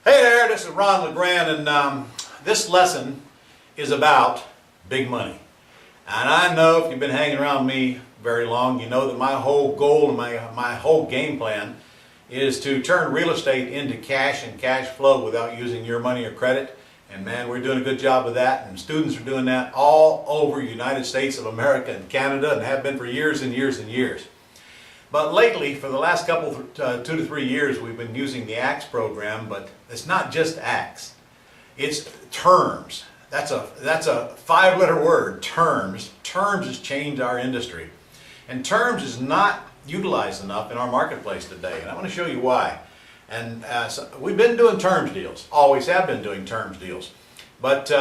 Hey there, this is LeGrand, and this lesson is about big money. And I know if you've been hanging around me very long, you know that my whole goal and my whole game plan is to turn real estate into cash and cash flow without using your money or credit. And man, we're doing a good job of that, and students are doing that all over the United States of America and Canada, and have been for years and years and years. But lately, for the last couple, 2 to 3 years, we've been using the ACTS program, but it's not just ACTS. It's terms. That's a 5-letter word, terms. Terms has changed our industry. And terms is not utilized enough in our marketplace today, and I want to show you why. And so we've been doing terms deals, always have been doing terms deals. But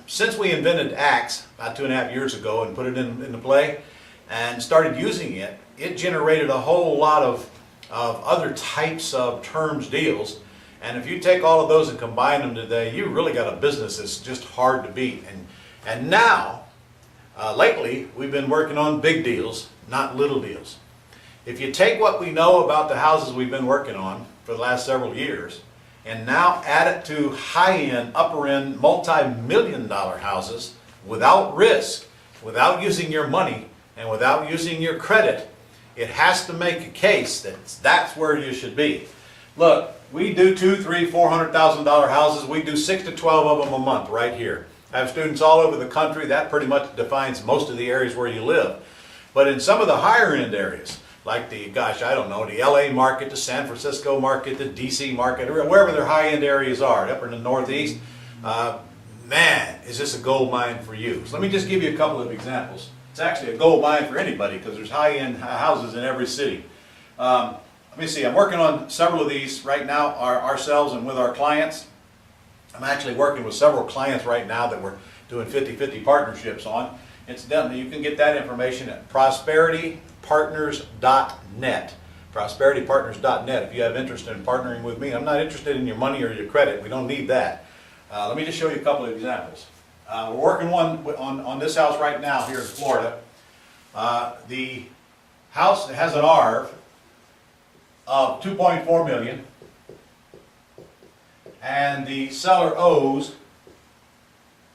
since we invented ACTS about 2.5 years ago and put it into play and started using it, it generated a whole lot of other types of terms deals. And if you take all of those and combine them today, you really got a business that's just hard to beat. And now, lately, we've been working on big deals, not little deals. If you take what we know about the houses we've been working on for the last several years, and now add it to high-end, upper-end, multi-million-dollar houses without risk, without using your money, and without using your credit, it has to make a case that that's where you should be. Look, we do $200,000, $300,000, $400,000 houses. We do 6 to 12 of them a month right here. I have students all over the country. That pretty much defines most of the areas where you live. But in some of the higher end areas, like the LA market, the San Francisco market, the DC market, wherever their high end areas are, up in the Northeast, man, is this a gold mine for you. So let me just give you a couple of examples. It's actually a gold mine for anybody because there's high-end houses in every city. Let me see, I'm working on several of these right now ourselves and with our clients. I'm actually working with several clients right now that we're doing 50-50 partnerships on. Incidentally, you can get that information at prosperitypartners.net. prosperitypartners.net if you have interest in partnering with me. I'm not interested in your money or your credit. We don't need that. Let me just show you a couple of examples. We're working on this house right now here in Florida. The house has an ARV of $2.4 million, and the seller owes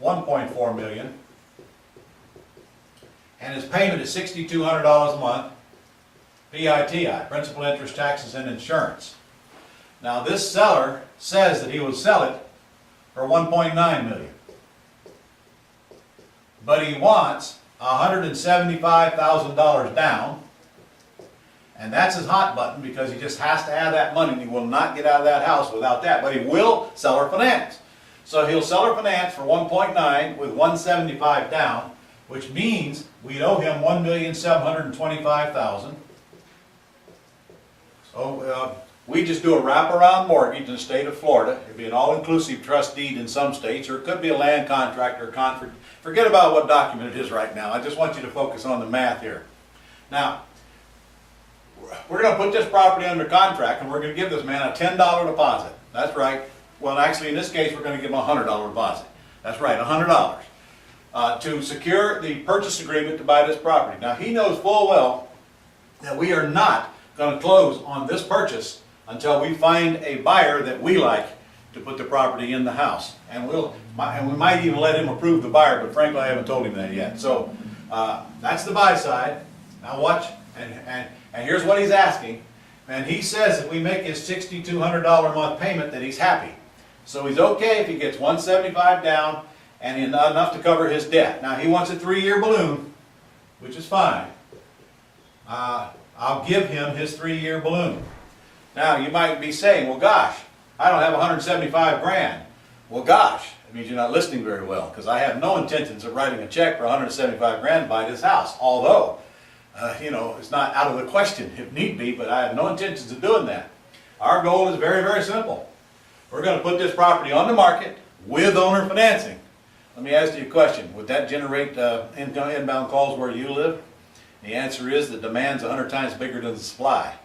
$1.4 million, and his payment is $6,200 a month, PITI, principal, interest, taxes, and insurance. Now this seller says that he will sell it for $1.9 million. But he wants $175,000 down, and that's his hot button because he just has to have that money, and he will not get out of that house without that. But he will seller finance. So he'll seller finance for $1.9 with $175 down, which means we owe him $1,725,000. So we just do a wraparound mortgage in the state of Florida. It'd be an all-inclusive trust deed in some states, or it could be a land contract or contract. Forget about what document it is right now. I just want you to focus on the math here. Now, we're going to put this property under contract, and we're going to give this man a $10 deposit. That's right. Well, actually, in this case, we're going to give him a $100 deposit. That's right, $100 to secure the purchase agreement to buy this property. Now, he knows full well that we are not going to close on this purchase until we find a buyer that we like to put the property in the house. And we might even let him approve the buyer, but frankly I haven't told him that yet. So that's the buy side. Now watch, and here's what he's asking. And he says if we make his $6,200 a month payment that he's happy. So he's okay if he gets $175 down and enough to cover his debt. Now he wants a 3-year balloon, which is fine. I'll give him his 3-year balloon. Now you might be saying, well gosh, I don't have 175 grand. Well gosh, it means you're not listening very well, because I have no intentions of writing a check for 175 grand to buy this house. Although, it's not out of the question if need be, but I have no intentions of doing that. Our goal is very, very simple. We're going to put this property on the market with owner financing. Let me ask you a question. Would that generate inbound calls where you live? The answer is the demand's 100 times bigger than the supply.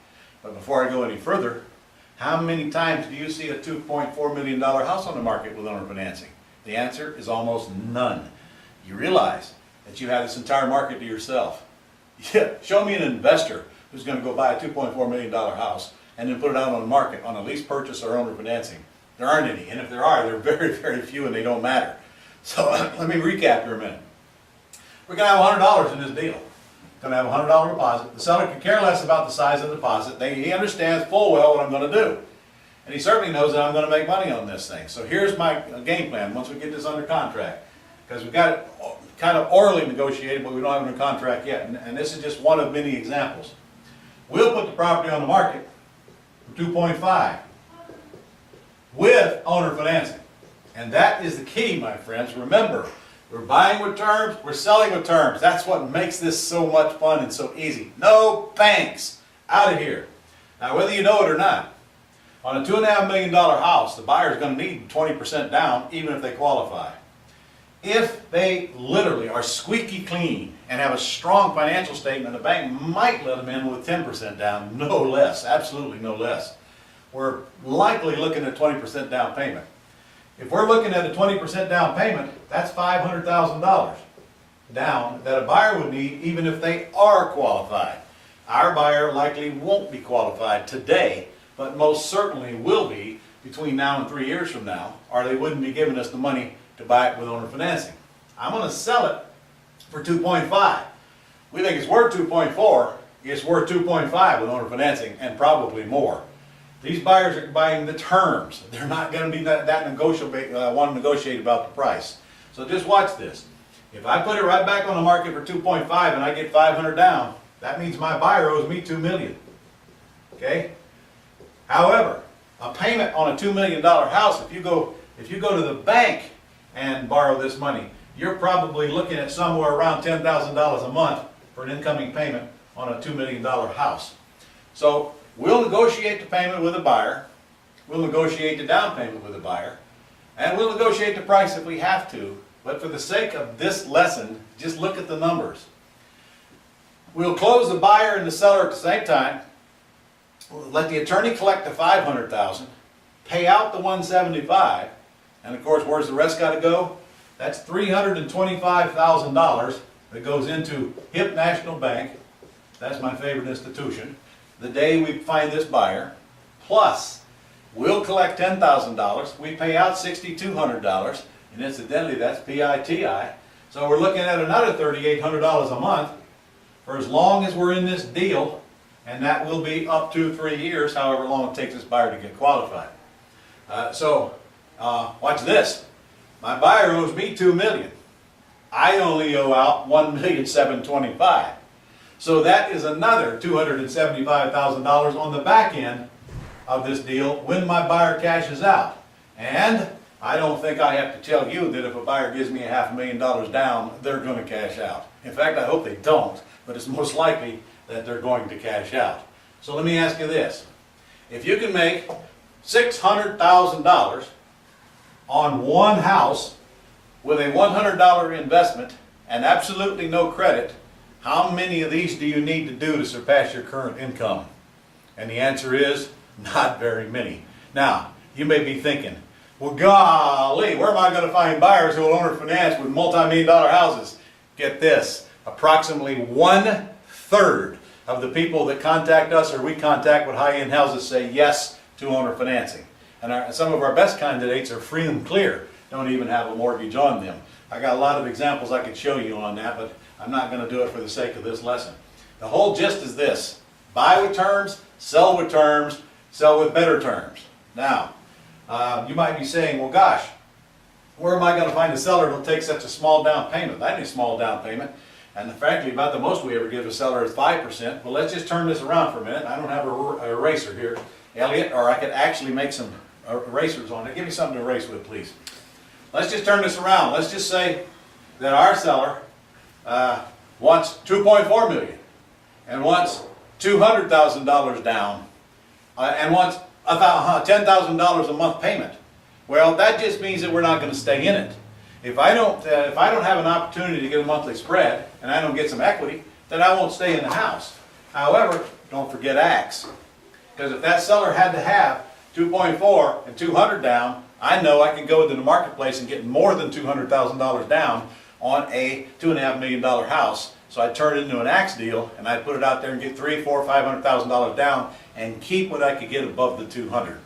But before I go any further, how many times do you see a $2.4 million house on the market with owner financing? The answer is almost none. You realize that you have this entire market to yourself. Yeah, show me an investor who's going to go buy a $2.4 million house and then put it out on the market on a lease purchase or owner financing. There aren't any, and if there are, they're very, very few and they don't matter. So let me recap here a minute. We're going to have $100 in this deal. Going to have a $100 deposit. The seller could care less about the size of the deposit. He understands full well what I'm going to do. And he certainly knows that I'm going to make money on this thing. So here's my game plan once we get this under contract. Because we've got it kind of orally negotiated, but we don't have it under contract yet. And this is just one of many examples. We'll put the property on the market for 2.5 with owner financing. And that is the key, my friends. Remember, we're buying with terms, we're selling with terms. That's what makes this so much fun and so easy. No banks. Out of here. Now, whether you know it or not, on a $2.5 million house, the buyer is going to need 20% down, even if they qualify. If they literally are squeaky clean and have a strong financial statement, the bank might let them in with 10% down, no less, absolutely no less. We're likely looking at 20% down payment. If we're looking at a 20% down payment, that's $500,000 down that a buyer would need even if they are qualified. Our buyer likely won't be qualified today, but most certainly will be between now and 3 years from now, or they wouldn't be giving us the money to buy it with owner financing. I'm going to sell it for 2.5. We think it's worth 2.4. It's worth 2.5 with owner financing and probably more. These buyers are buying the terms. They're not going to be that negotiable, want to negotiate about the price. So just watch this. If I put it right back on the market for 2.5 and I get 500 down, that means my buyer owes me $2 million. Okay? However, a payment on a $2 million house, if you go to the bank and borrow this money, you're probably looking at somewhere around $10,000 a month for an incoming payment on a $2 million house. So we'll negotiate the payment with the buyer, we'll negotiate the down payment with the buyer, and we'll negotiate the price if we have to. But for the sake of this lesson, just look at the numbers. We'll close the buyer and the seller at the same time. We'll let the attorney collect the $500,000, pay out the $175,000, and of course, where's the rest got to go? That's $325,000 that goes into HIP National Bank. That's my favorite institution. The day we find this buyer, plus we'll collect $10,000. We pay out $6,200, and incidentally, that's PITI. So we're looking at another $3,800 a month for as long as we're in this deal, and that will be up to 3 years, however long it takes this buyer to get qualified. Watch this. My buyer owes me $2 million. I only owe out $1,725,000. So that is another $275,000 on the back end of this deal when my buyer cashes out. And I don't think I have to tell you that if a buyer gives me $500,000 down, they're going to cash out. In fact, I hope they don't, but it's most likely that they're going to cash out. So let me ask you this. If you can make $600,000 on one house with a $100 investment and absolutely no credit, how many of these do you need to do to surpass your current income? And the answer is not very many. Now, you may be thinking, well, golly, where am I going to find buyers who will owner finance with multi-million-dollar houses? Get this, approximately 1/3 of the people that contact us or we contact with high-end houses say yes to owner financing. And some of our best candidates are free and clear, don't even have a mortgage on them. I got a lot of examples I could show you on that, but I'm not going to do it for the sake of this lesson. The whole gist is this: buy with terms, sell with better terms. Now, you might be saying, well, gosh, where am I going to find a seller who will take such a small down payment? I need a small down payment. And frankly, about the most we ever give a seller is 5%. Well, let's just turn this around for a minute. I don't have an eraser here, Elliot, or I could actually make some erasers on it. Give me something to erase with, please. Let's just turn this around. Let's just say that our seller wants $2.4 million and wants $200,000 down and wants $10,000 a month payment. Well, that just means that we're not going to stay in it. If I don't have an opportunity to get a monthly spread and I don't get some equity, then I won't stay in the house. However, don't forget ACS. Because if that seller had to have 2.4 and 200 down, I know I can go into the marketplace and get more than $200,000 down on a $2.5 million house. So I'd turn it into an ACS deal and I'd put it out there and get $300,000, $400,000, $500,000 down and keep what I could get above the 200.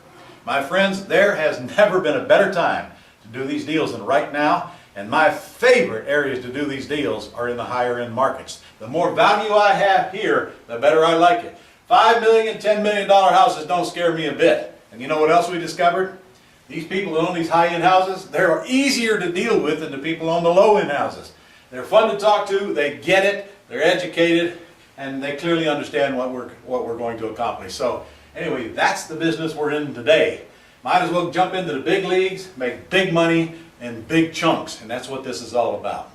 My friends, there has never been a better time to do these deals than right now. And my favorite areas to do these deals are in the higher end markets. The more value I have here, the better I like it. $5 million, $10 million houses don't scare me a bit. And you know what else we discovered? These people that own these high-end houses, they're easier to deal with than the people on the low-end houses. They're fun to talk to, they get it, they're educated, and they clearly understand what we're going to accomplish. So anyway, that's the business we're in today. Might as well jump into the big leagues, make big money in big chunks, and that's what this is all about.